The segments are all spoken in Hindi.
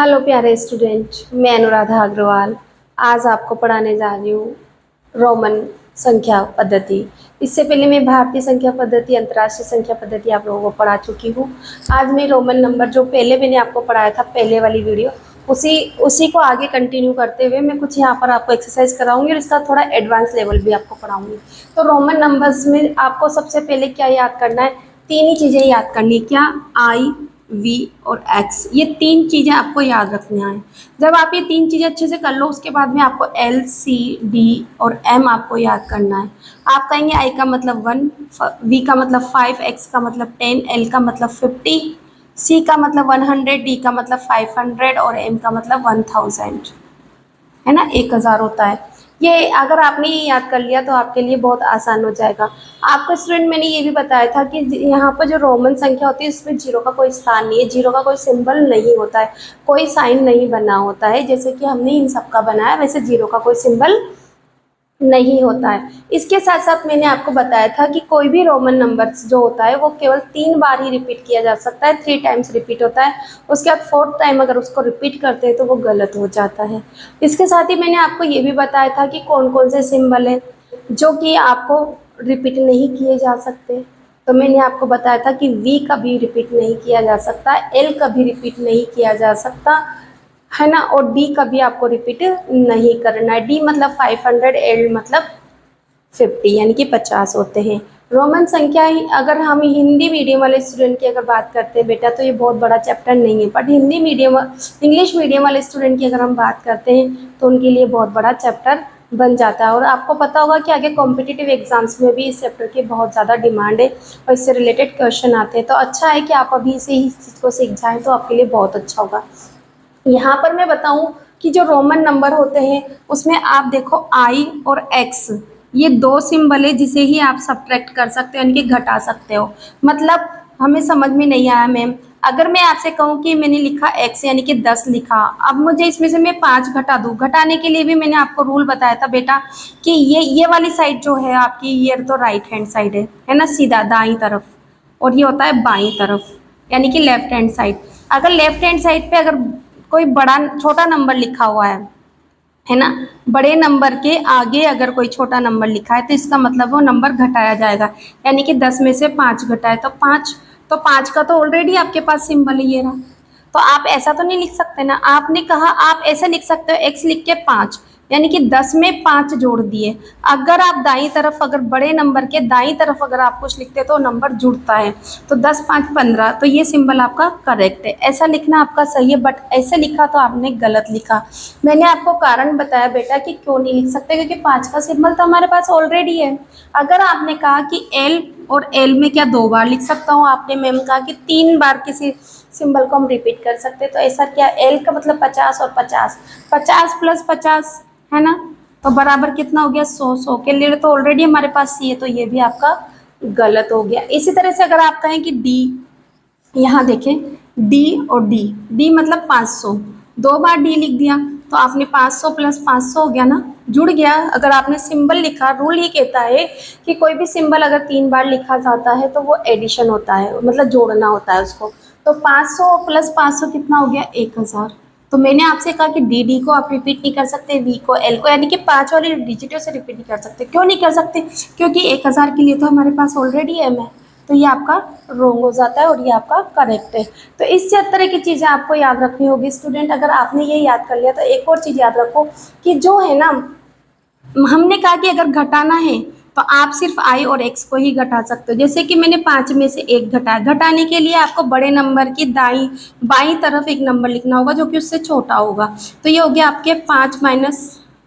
हेलो प्यारे स्टूडेंट, मैं अनुराधा अग्रवाल आज आपको पढ़ाने जा रही हूँ रोमन संख्या पद्धति। इससे पहले मैं भारतीय संख्या पद्धति, अंतर्राष्ट्रीय संख्या पद्धति आप लोगों को पढ़ा चुकी हूँ। आज मैं रोमन नंबर जो पहले मैंने आपको पढ़ाया था, पहले वाली वीडियो, उसी उसी को आगे कंटिन्यू करते हुए मैं कुछ यहाँ पर आपको एक्सरसाइज कराऊंगी और इसका थोड़ा एडवांस लेवल भी आपको पढ़ाऊंगी। तो रोमन नंबर्स में आपको सबसे पहले क्या याद करना है? तीन ही चीज़ें याद करनी है। क्या? आई, वी और एक्स, ये तीन चीज़ें आपको याद रखना है। जब आप ये तीन चीज़ें अच्छे से कर लो, उसके बाद में आपको एल, सी, डी और एम आपको याद करना है। आप कहेंगे आई का मतलब 1, वी का मतलब 5, एक्स का मतलब 10, एल का मतलब 50, सी का मतलब 100, डी का मतलब 500 और एम का मतलब 1000, है ना, 1000 होता है। ये अगर आपने ये याद कर लिया तो आपके लिए बहुत आसान हो जाएगा। आपको स्टूडेंट मैंने ये भी बताया था कि यहाँ पर जो रोमन संख्या होती है इसमें जीरो का कोई स्थान नहीं है, जीरो का कोई सिंबल नहीं होता है, कोई साइन नहीं बना होता है। जैसे कि हमने इन सब का बनाया, वैसे जीरो का कोई सिंबल नहीं होता है। इसके साथ साथ मैंने आपको बताया था कि कोई भी रोमन नंबर्स जो होता है वो केवल 3 बार ही रिपीट किया जा सकता है, 3 टाइम्स रिपीट होता है। उसके बाद 4th टाइम अगर उसको रिपीट करते हैं तो वो गलत हो जाता है। इसके साथ ही मैंने आपको ये भी बताया था कि कौन कौन से सिंबल हैं जो कि आपको रिपीट नहीं किए जा सकते। तो मैंने आपको बताया था कि वी कभी रिपीट नहीं किया जा सकता, एल कभी रिपीट नहीं किया जा सकता, है ना, और डी कभी आपको रिपीट नहीं करना है। डी मतलब 500, एल मतलब 50, यानी कि 50 होते हैं। रोमन संख्या ही अगर हम हिंदी मीडियम वाले स्टूडेंट की अगर बात करते हैं बेटा, तो ये बहुत बड़ा चैप्टर नहीं है, but Hindi medium, English medium वाले स्टूडेंट की अगर हम बात करते हैं तो उनके लिए बहुत बड़ा चैप्टर बन जाता है। और आपको पता होगा कि आगे कॉम्पिटिटिव एग्जाम्स में भी इस चैप्टर की बहुत ज़्यादा डिमांड है और इससे रिलेटेड क्वेश्चन आते हैं। तो अच्छा है कि आप अभी से ही इस चीज़ को सीख जाएँ तो आपके लिए बहुत अच्छा होगा। यहाँ पर मैं बताऊं कि जो रोमन नंबर होते हैं उसमें आप देखो आई और एक्स, ये दो सिंबल है जिसे ही आप सब्ट्रैक्ट कर सकते हो, यानी कि घटा सकते हो। मतलब हमें समझ में नहीं आया मैम, अगर मैं आपसे कहूँ कि मैंने लिखा एक्स यानी कि 10 लिखा, अब मुझे इसमें से मैं 5 घटा दूँ, घटाने के लिए भी मैंने आपको रूल बताया था बेटा कि ये वाली साइड जो है आपकी, ये तो राइट हैंड साइड है ना, सीधा दाईं तरफ, और ये होता है बाईं तरफ, यानी कि लेफ्ट हैंड साइड। अगर लेफ्ट हैंड साइड पे अगर कोई बड़ा छोटा नंबर लिखा हुआ है ना, बड़े नंबर के आगे अगर कोई छोटा नंबर लिखा है तो इसका मतलब वो नंबर घटाया जाएगा, यानी कि 10 में से 5 घटाए तो 5, तो 5 का तो ऑलरेडी आपके पास सिंबल है ये रहा। तो आप ऐसा तो नहीं लिख सकते ना, आपने कहा आप ऐसे लिख सकते हो एक्स लिख के 5, यानी कि 10 में 5 जोड़ दिए। अगर आप दाईं तरफ, अगर बड़े नंबर के दाईं तरफ अगर आप कुछ लिखते तो नंबर जुड़ता है, तो 10 5 15, तो ये सिंबल आपका करेक्ट है, ऐसा लिखना आपका सही है। बट ऐसे लिखा तो आपने गलत लिखा। मैंने आपको कारण बताया बेटा कि क्यों नहीं लिख सकते, क्योंकि 5 का सिंबल तो हमारे पास ऑलरेडी है। अगर आपने कहा कि एल, और एल में क्या 2 बार लिख सकता हूँ, आपने मैम कहा कि 3 बार किसी सिंबल को हम रिपीट कर सकते हैं, तो ऐसा क्या, एल का मतलब 50 और 50, 50 प्लस 50, है ना, तो बराबर कितना हो गया 100, 100 के लिए तो ऑलरेडी हमारे पास सी है, तो ये भी आपका गलत हो गया। इसी तरह से अगर आप कहें कि डी, यहाँ देखें डी और डी, डी मतलब 500, 2 बार डी लिख दिया तो आपने 500 प्लस 500 हो गया ना, जुड़ गया। अगर आपने सिंबल लिखा, रूल ये कहता है कि कोई भी सिंबल अगर 3 बार लिखा जाता है तो वो एडिशन होता है, मतलब जोड़ना होता है उसको। तो 500 प्लस 500 कितना हो गया 1000। तो मैंने आपसे कहा कि डी डी को आप रिपीट नहीं कर सकते, वी को, एल को, यानी कि 5 वाली डिजिटों से रिपीट नहीं कर सकते। क्यों नहीं कर सकते? क्योंकि 1000 के लिए तो हमारे पास ऑलरेडी एम है, तो ये आपका रोंग हो जाता है और ये आपका करेक्ट है। तो इस तरह की चीज़ें आपको याद रखनी होगी स्टूडेंट। अगर आपने ये याद कर लिया तो एक और चीज़ याद रखो कि जो है ना, हमने कहा कि अगर घटाना है तो आप सिर्फ आई और एक्स को ही घटा सकते हो। जैसे कि मैंने 5 में से 1 घटाया, घटाने के लिए आपको बड़े नंबर की बाईं तरफ एक नंबर लिखना होगा जो कि उससे छोटा होगा। तो ये हो गया आपके 5 माइनस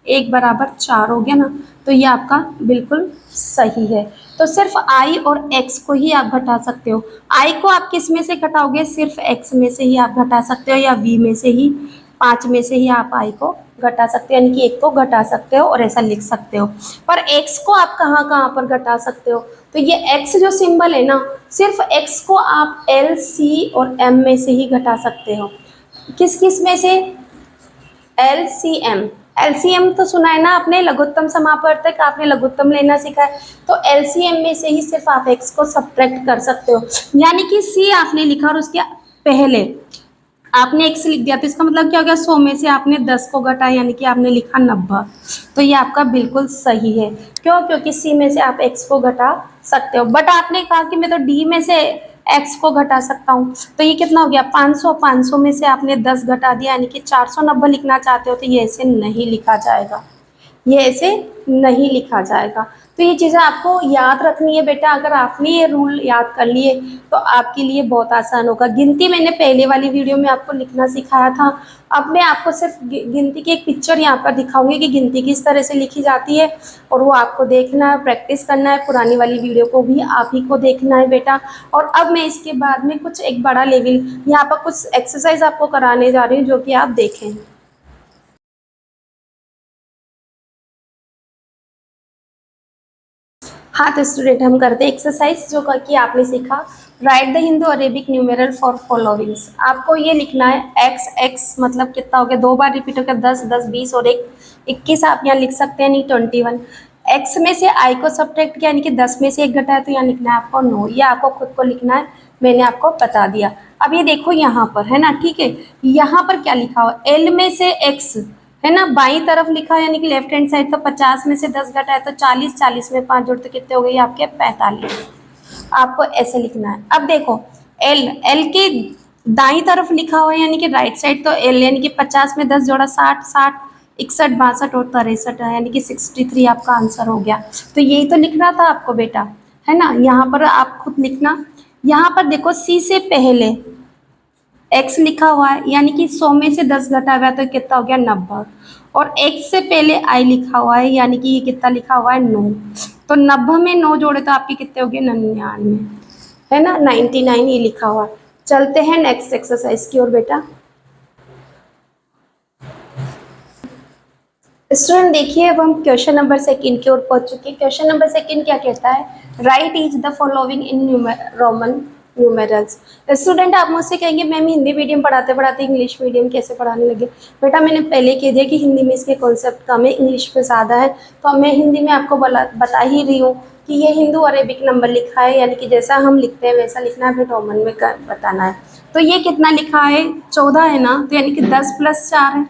1 बराबर 4 हो गया ना, तो ये आपका बिल्कुल सही है। तो सिर्फ आई और एक्स को ही आप घटा सकते हो। आई को आप किस में से घटाओगे? सिर्फ एक्स में से ही आप घटा सकते हो, या वी में से ही, 5 में से ही आप आई को घटा सकते हो, यानी कि 1 को घटा सकते हो और ऐसा लिख सकते हो। पर x को आप कहाँ कहाँ पर घटा सकते हो? तो ये x जो सिंबल है ना, सिर्फ x को आप L, C और M में से ही घटा सकते हो। किस किस में से? LCM, LCM तो सुना है ना आपने, लघुत्तम समापवर्तक, आपने लघुत्तम लेना सीखा है। तो LCM में से ही सिर्फ आप x को सब्ट्रैक्ट कर सकते हो, यानी कि C आपने लिखा और उसके पहले आपने x लिख दिया तो इसका मतलब क्या हो गया, 100 में से आपने 10 को घटाया यानी कि आपने लिखा 90। तो ये आपका बिल्कुल सही है। क्यों? क्योंकि c में से आप x को घटा सकते हो, बट आपने कहा कि मैं तो d में से x को घटा सकता हूँ। तो ये कितना हो गया, 500। 500 में से आपने 10 घटा दिया यानी कि 490 लिखना चाहते हो, तो ये ऐसे नहीं लिखा जाएगा, ये ऐसे नहीं लिखा जाएगा। तो ये चीज़ें आपको याद रखनी है बेटा। अगर आपने ये रूल याद कर लिए तो आपके लिए बहुत आसान होगा। गिनती मैंने पहले वाली वीडियो में आपको लिखना सिखाया था। अब मैं आपको सिर्फ गिनती की एक पिक्चर यहाँ पर दिखाऊंगी कि गिनती किस तरह से लिखी जाती है, और वो आपको देखना है, प्रैक्टिस करना है। पुरानी वाली वीडियो को भी आप ही को देखना है बेटा। और अब मैं इसके बाद में कुछ एक बड़ा लेवल यहाँ पर कुछ एक्सरसाइज आपको कराने जा रही हूँ, जो कि आप देखें। हाँ तो स्टूडेंट, हम करते हैं एक्सरसाइज जो कि आपने सीखा। Right the Hindu Arabic numeral for followings. आपको ये लिखना है एक्स। एक्स मतलब कितना हो गया, 2 बार रिपीट हो गया, 10, 10, 20 और 1, 21 आप यहाँ लिख सकते हैं, नहीं 21। एक्स में से आई को सब्ट्रैक्ट किया यानी कि 10 में से 1 घटाया, तो यहाँ लिखना है आपको 9। ये आपको खुद को लिखना है, मैंने आपको बता दिया। अब ये देखो यहाँ पर है ना, ठीक है। यहाँ पर क्या लिखा हुआ, एल में से एक्स है ना, बाई तरफ लिखा है यानी कि लेफ्ट हैंड साइड। तो 50 में से 10 घटाए तो 40, 40 में 5 जोड़ते कितने हो गए आपके, 45। आपको ऐसे लिखना है। अब देखो एल, एल के दाई तरफ लिखा हुआ है यानी कि राइट साइड, तो एल यानी कि 50 में 10 जोड़ा 60, 60, 61, 62 और 63 है यानी कि 63 आपका आंसर हो गया। तो यही तो लिखना था आपको बेटा, है ना। यहाँ पर आप खुद लिखना। यहाँ पर देखो सी से पहले एक्स लिखा हुआ है यानी कि 100 में से 10 घटा हुआ है तो कितना हो गया, 90। और एक्स से पहले आई लिखा हुआ है यानी कि ये कितना लिखा हुआ है, 9। तो 90 में 9 जोड़े तो आपके कितने हो गए, 99, है ना, 99 ये लिखा हुआ है। चलते हैं नेक्स्ट एक्सरसाइज की ओर बेटा। स्टूडेंट देखिए, अब हम क्वेश्चन नंबर सेकंड की ओर पहुंच चुके हैं। क्वेश्चन नंबर सेकंड क्या कहता है, right each the following in Roman numerals. Student आप मुझसे कहेंगे मैम हिंदी मीडियम पढ़ाते पढ़ाते इंग्लिश मीडियम कैसे पढ़ाने लगे। बेटा मैंने पहले कह दिया कि हिंदी में इसके कॉन्सेप्ट कम है, इंग्लिश में ज़्यादा है। तो अब मैं हिंदी में आपको बता ही रही हूँ कि ये हिंदू अरेबिक नंबर लिखा है यानी कि जैसा हम लिखते हैं वैसा लिखना है, फिर रोमन में बताना है। तो ये कितना लिखा है, 14 है ना, तो यानी कि 10 + 4 है।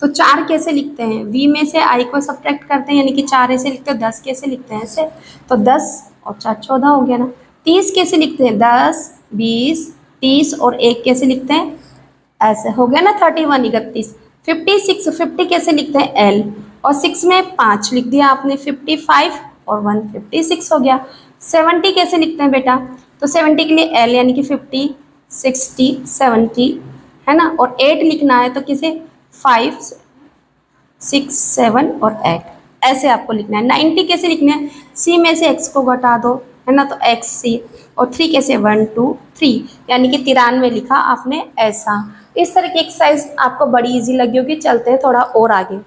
तो 4 कैसे लिखते हैं, वी में से आई को सब्ट्रैक्ट करते हैं यानी कि 4 ऐसे लिखते हैं। 10 कैसे लिखते हैं, ऐसे। तो 10 और 4 14 हो गया ना। 30 कैसे लिखते हैं, 10, 20, 30 और 1 कैसे लिखते हैं, ऐसे हो गया ना, 31, 31। 56, 50 कैसे लिखते हैं, एल और 6 में 5 लिख दिया आपने, 55 और 1 56 हो गया। 70 कैसे लिखते हैं बेटा, तो 70 के लिए एल यानी कि 50, 60, 70 है ना, और 8 लिखना है तो किसे, 5, 6, 7 और 8 ऐसे आपको लिखना है। 90 कैसे लिखना है, सी में से एक्स को घटा दो, है ना, तो एक्स सी। और 3 कैसे, 1, 2, 3 यानी कि 93 लिखा आपने ऐसा। इस तरह की एक्सरसाइज आपको बड़ी इजी लगी होगी। चलते हैं थोड़ा और आगे।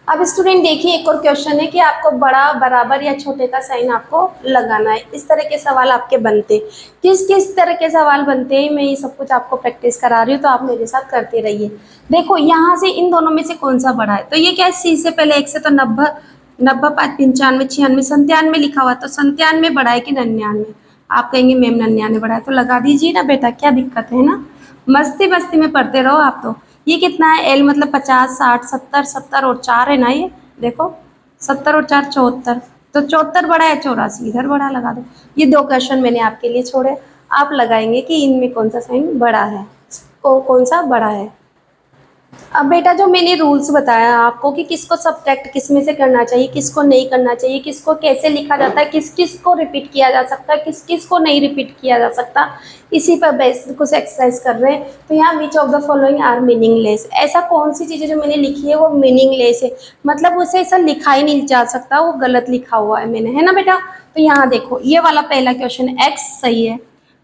अब स्टूडेंट देखिए, एक और क्वेश्चन है कि आपको बड़ा, बराबर या छोटे का साइन आपको लगाना है। इस तरह के सवाल आपके बनते, किस किस तरह के सवाल बनते हैं, मैं ये सब कुछ आपको प्रैक्टिस करा रही हूँ, तो आप मेरे साथ करते रहिए। देखो यहाँ से इन दोनों में से कौन सा बड़ा है, तो ये क्या है, सी से पहले एक से, तो 90, 90, 5, 95, 96, 97 लिखा हुआ, तो 97 बड़ा है कि 99। आप कहेंगे मैम 99 बड़ा है, तो लगा दीजिए ना बेटा, क्या दिक्कत है ना। मस्ती मस्ती में पढ़ते रहो आप तो। ये कितना है, एल मतलब 50, 60, 70, 70 और 4 है ना, ये देखो 70 और 4 74। तो 74 बड़ा है, 84 इधर बड़ा लगा दो। ये 2 क्वेश्चन मैंने आपके लिए छोड़े, आप लगाएंगे कि इनमें कौन सा साइन बड़ा है, कौन सा बड़ा है। अब बेटा जो मैंने रूल्स बताया आपको कि किसको सब्ट्रैक्ट किस में से करना चाहिए, किसको नहीं करना चाहिए, किसको कैसे लिखा जाता है, किस किस को रिपीट किया जा सकता है, किस किस को नहीं रिपीट किया जा सकता, इसी पर बेस कुछ एक्सरसाइज कर रहे हैं। तो यहाँ which of the following are meaningless, ऐसा कौन सी चीज़ें जो मैंने लिखी है वो मीनिंगलेस है, मतलब उसे ऐसा लिखा ही नहीं जा सकता, वो गलत लिखा हुआ है मैंने, है ना बेटा। तो यहाँ देखो ये वाला पहला क्वेश्चन एक्स सही है,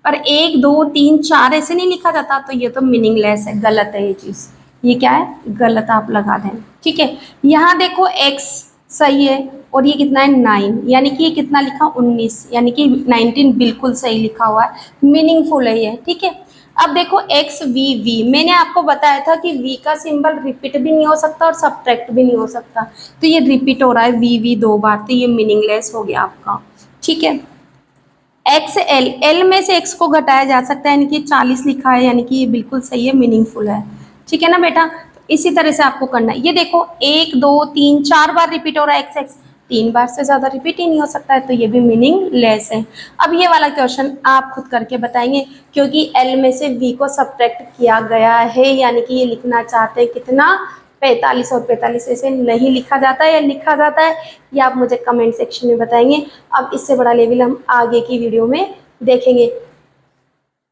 पर 1, 2, 3, 4 ऐसे नहीं लिखा जाता, तो ये तो मीनिंगलेस है, गलत है ये चीज़, ये क्या है, गलत आप लगा दें, ठीक है। यहाँ देखो x सही है, और ये कितना है, 9 यानी कि ये कितना लिखा, 19 यानी कि 19 बिल्कुल सही लिखा हुआ है, मीनिंगफुल है ये, ठीक है। अब देखो x v v, मैंने आपको बताया था कि v का सिंबल रिपीट भी नहीं हो सकता और सब्ट्रैक्ट भी नहीं हो सकता, तो ये रिपीट हो रहा है v v 2 बार, तो ये मीनिंगलेस हो गया आपका, ठीक है। एक्स एल, एल में से एक्स को घटाया जा सकता है, यानी कि 40 लिखा है, यानी कि ये बिल्कुल सही है, मीनिंगफुल है। ठीक है ना बेटा, तो इसी तरह से आपको करना है। ये देखो 1 2 3 4 बार रिपीट हो रहा है एक्स एक्स, 3 बार से ज्यादा रिपीट ही नहीं हो सकता है, तो ये भी मीनिंगलेस है। अब ये वाला क्वेश्चन आप खुद करके बताएंगे, क्योंकि एल में से वी को सब्ट्रैक्ट किया गया है, यानी कि ये लिखना चाहते हैं कितना, 45, और 45 ऐसे नहीं लिखा जाता है या लिखा जाता है, ये आप मुझे कमेंट सेक्शन में बताएंगे। अब इससे बड़ा लेवल हम आगे की वीडियो में देखेंगे।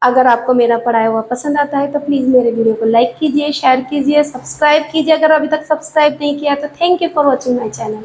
अगर आपको मेरा पढ़ाया हुआ पसंद आता है तो प्लीज़ मेरे वीडियो को लाइक कीजिए, शेयर कीजिए, सब्सक्राइब कीजिए अगर अभी तक सब्सक्राइब नहीं किया तो। Thank you for watching my channel.